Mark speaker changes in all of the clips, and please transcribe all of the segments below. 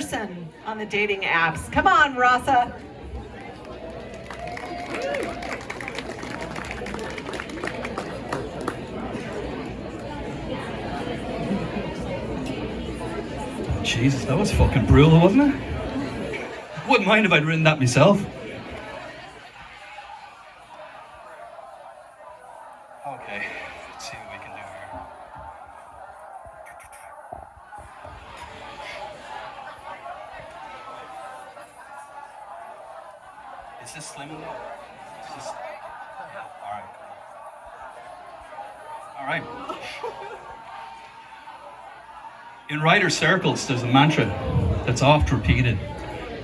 Speaker 1: person on the dating apps. Come on, Rasa.
Speaker 2: Jesus, that was fucking brutal, wasn't it? I wouldn't mind if I'd written that myself. Okay, let's see what we can do here. Is this slim enough? Is this... All right. In writer circles, there's a mantra that's oft repeated.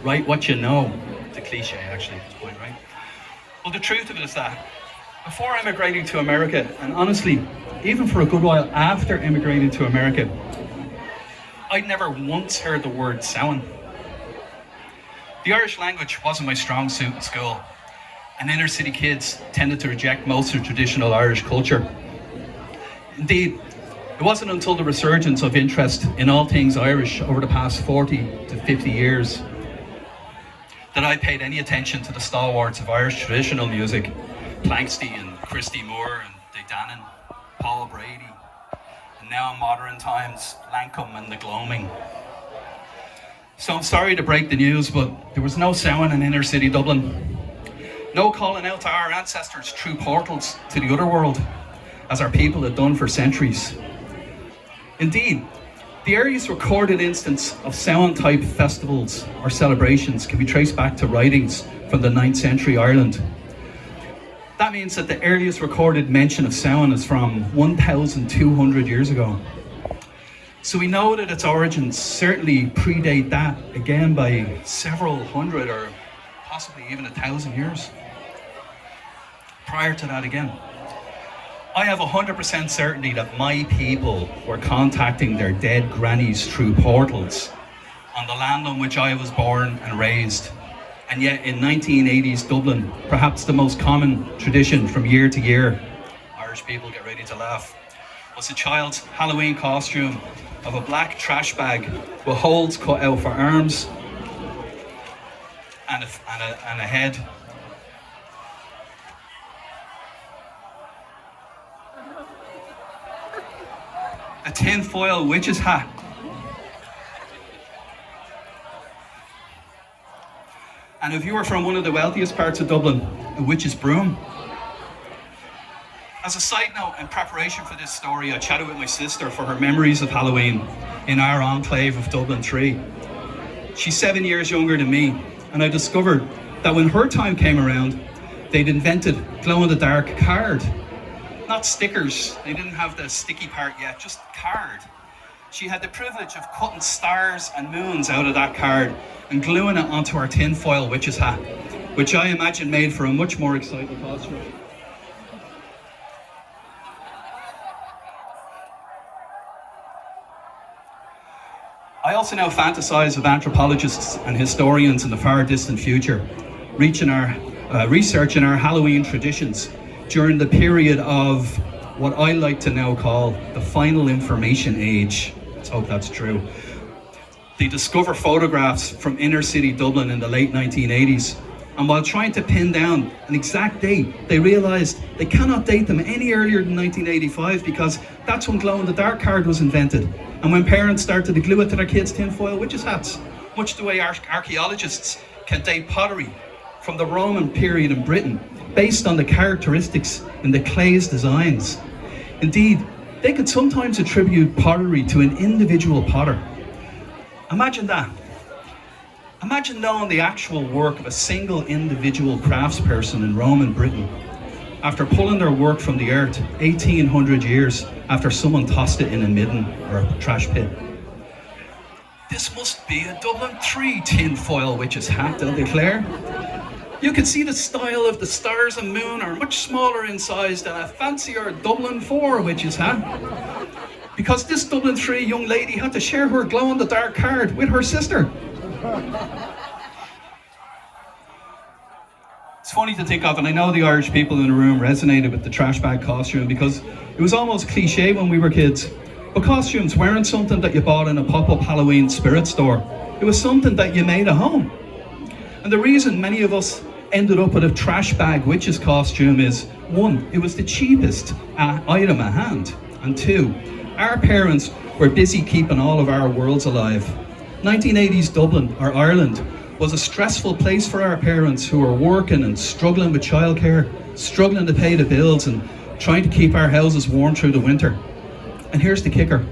Speaker 2: Write what you know. It's a cliche, actually, at this point, right? Well, the truth of it is that before emigrating to America, and honestly, even for a good while after emigrating to America, I'd never once heard the word Samhain. The Irish language wasn't my strong suit in school, and inner city kids tended to reject most of traditional Irish culture. Indeed, it wasn't until the resurgence of interest in all things Irish over the past 40 to 50 years that I paid any attention to the stalwarts of Irish traditional music, Planxty and Christy Moore and Dannon, Paul Brady, and now in modern times, Lancome and the Gloaming. So I'm sorry to break the news, but there was no Samhain in inner city Dublin. No calling out to our ancestors through portals to the other world, as our people had done for centuries. Indeed, the earliest recorded instance of Samhain-type festivals or celebrations can be traced back to writings from the 9th century Ireland. That means that the earliest recorded mention of Samhain is from 1,200 years ago. So we know that its origins certainly predate that again by several hundred or possibly even 1,000 years. Prior to that again, I have 100% certainty that my people were contacting their dead grannies through portals on the land on which I was born and raised. And yet in 1980s Dublin, perhaps the most common tradition from year to year, Irish people get ready to laugh, was a child's Halloween costume of a black trash bag with holes cut out for arms and a head. A tin-foil witch's hat. And if you were from one of the wealthiest parts of Dublin, a witch's broom. As a side note, in preparation for this story, I chatted with my sister for her memories of Halloween in our enclave of Dublin 3. She's 7 years younger than me, and I discovered that when her time came around, they'd invented glow-in-the-dark card. Not stickers, they didn't have the sticky part yet, just card. She had the privilege of cutting stars and moons out of that card and gluing it onto her tin-foil witch's hat, which I imagine made for a much more exciting costume. I also now fantasize of anthropologists and historians in the far distant future, researching our Halloween traditions during the period of what I like to now call the final information age. Let's hope that's true. They discover photographs from inner city Dublin in the late 1980s, and while trying to pin down an exact date, they realised they cannot date them any earlier than 1985 because that's when glow-in-the-dark card was invented, and when parents started to glue it to their kids' tinfoil witches' hats, much the way archaeologists can date pottery from the Roman period in Britain based on the characteristics in the clay's designs. Indeed, they could sometimes attribute pottery to an individual potter. Imagine that. Imagine knowing the actual work of a single individual craftsperson in Roman Britain after pulling their work from the earth 1,800 years after someone tossed it in a midden or a trash pit. This must be a Dublin 3 tin-foil witch's hat, they'll declare. You can see the style of the stars and moon are much smaller in size than a fancier Dublin 4 witch's hat. Because this Dublin 3 young lady had to share her glow-in-the-dark card with her sister. It's funny to think of, and I know the Irish people in the room resonated with the trash bag costume because it was almost cliche when we were kids. But costumes weren't something that you bought in a pop-up Halloween spirit store. It was something that you made at home. And the reason many of us ended up with a trash bag witch's costume is, one, it was the cheapest item at hand, and two, our parents were busy keeping all of our worlds alive. 1980s Dublin, or Ireland, was a stressful place for our parents who were working and struggling with childcare, struggling to pay the bills and trying to keep our houses warm through the winter. And here's the kicker.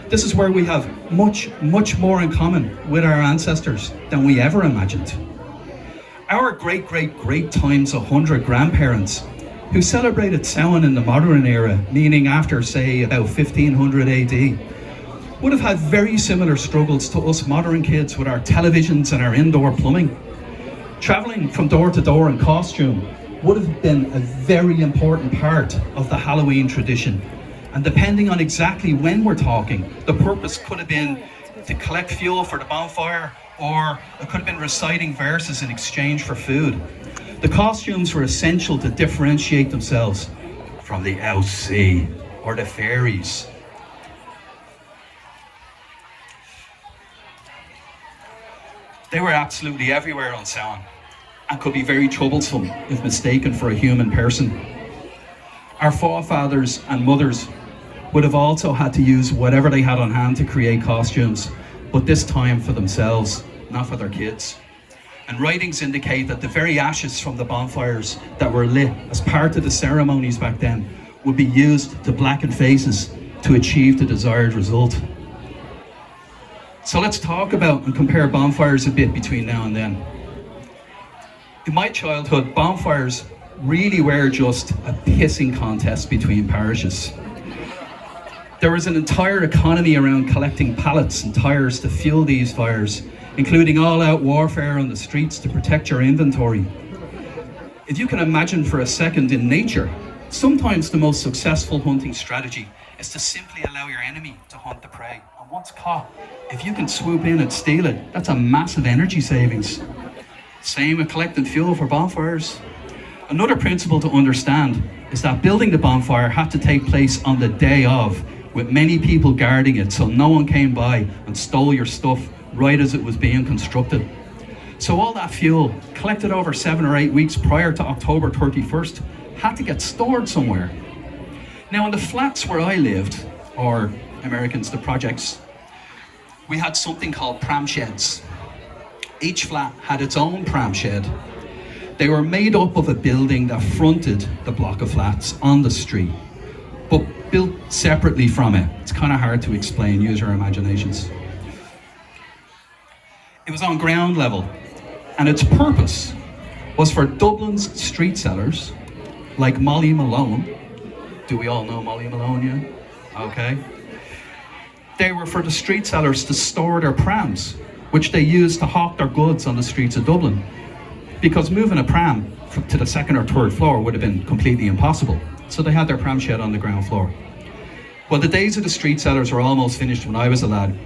Speaker 2: This is where we have much, much more in common with our ancestors than we ever imagined. Our great times 100 grandparents who celebrated Samhain in the modern era, meaning after, say, about 1500 AD, would have had very similar struggles to us modern kids with our televisions and our indoor plumbing. Travelling from door to door in costume would have been a very important part of the Halloween tradition. And depending on exactly when we're talking, the purpose could have been to collect fuel for the bonfire, or it could have been reciting verses in exchange for food. The costumes were essential to differentiate themselves from the Outseas or the fairies. They were absolutely everywhere on Samhain and could be very troublesome if mistaken for a human person. Our forefathers and mothers would have also had to use whatever they had on hand to create costumes, but this time for themselves, not for their kids. And writings indicate that the very ashes from the bonfires that were lit as part of the ceremonies back then would be used to blacken faces to achieve the desired result. So let's talk about and compare bonfires a bit between now and then. In my childhood, bonfires really were just a pissing contest between parishes. There was an entire economy around collecting pallets and tires to fuel these fires, including all-out warfare on the streets to protect your inventory. If you can imagine for a second in nature, sometimes the most successful hunting strategy is to simply allow your enemy to hunt the prey. And once caught, if you can swoop in and steal it, that's a massive energy savings. Same with collecting fuel for bonfires. Another principle to understand is that building the bonfire had to take place on the day of, with many people guarding it so no one came by and stole your stuff right as it was being constructed. So all that fuel, collected over 7 or 8 weeks prior to October 31st, had to get stored somewhere. Now in the flats where I lived, or Americans, the projects, we had something called pram sheds. Each flat had its own pram shed. They were made up of a building that fronted the block of flats on the street, but built separately from it. It's kind of hard to explain, use your imaginations. It was on ground level, and its purpose was for Dublin's street sellers, like Molly Malone. Do we all know Molly Malone, yeah? Okay. They were for the street sellers to store their prams, which they used to hawk their goods on the streets of Dublin. Because moving a pram to the second or third floor would have been completely impossible. So they had their pram shed on the ground floor. Well, the days of the street sellers were almost finished when I was a lad,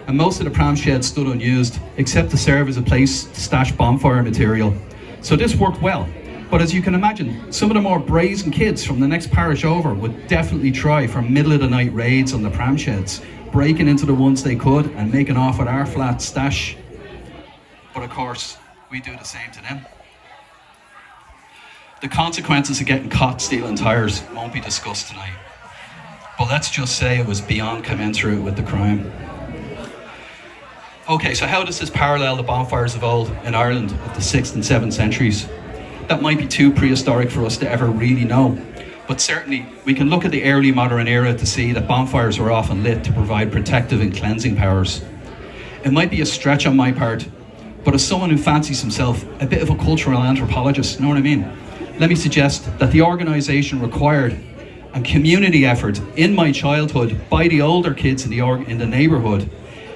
Speaker 2: and most of the pram sheds stood unused, except to serve as a place to stash bonfire material. So this worked well. But as you can imagine, some of the more brazen kids from the next parish over would definitely try for middle of the night raids on the pram sheds, breaking into the ones they could and making off with our flat stash. But of course, we do the same to them. The consequences of getting caught stealing tires won't be discussed tonight. But let's just say it was beyond commensurate with the crime. Okay, so how does this parallel the bonfires of old in Ireland of the 6th and 7th centuries? That might be too prehistoric for us to ever really know. But certainly, we can look at the early modern era to see that bonfires were often lit to provide protective and cleansing powers. It might be a stretch on my part, but as someone who fancies himself a bit of a cultural anthropologist, you know what I mean? Let me suggest that the organisation required and community effort in my childhood by the older kids in the neighbourhood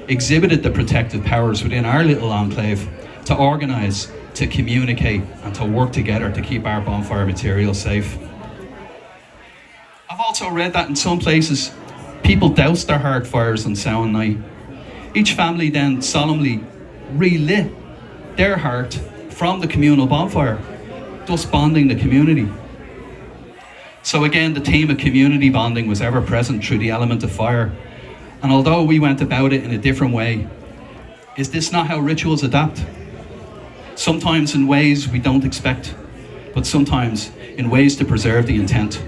Speaker 2: exhibited the protective powers within our little enclave to organise, to communicate and to work together to keep our bonfire material safe. I've also read that in some places people doused their hearth fires on Samhain night. Each family then solemnly relit their hearth from the communal bonfire, thus bonding the community. So again, the theme of community bonding was ever present through the element of fire. And although we went about it in a different way, Is this not how rituals adapt? Sometimes in ways we don't expect, but sometimes in ways to preserve the intent.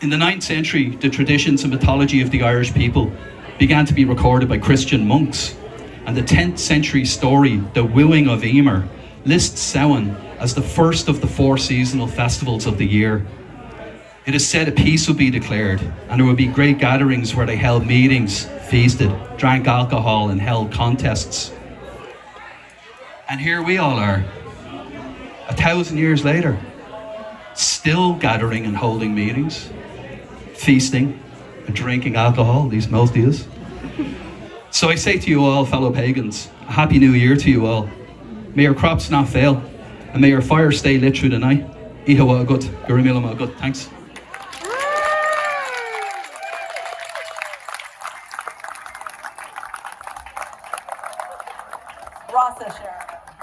Speaker 2: In the 9th century, the traditions and mythology of the Irish people began to be recorded by Christian monks, and the 10th century story, The Wooing of Emer, lists Samhain as the first of the 4 seasonal festivals of the year. It is said a peace would be declared, and there would be great gatherings where they held meetings, feasted, drank alcohol, and held contests. And here we all are, 1,000 years later, still gathering and holding meetings, feasting and drinking alcohol, at least most of us. So I say to you all, fellow pagans, a happy new year to you all. May your crops not fail, and may your fire stay lit through the night. Iha wa gut, Gurimila ma gut. Thanks.
Speaker 1: Rasa Sharon.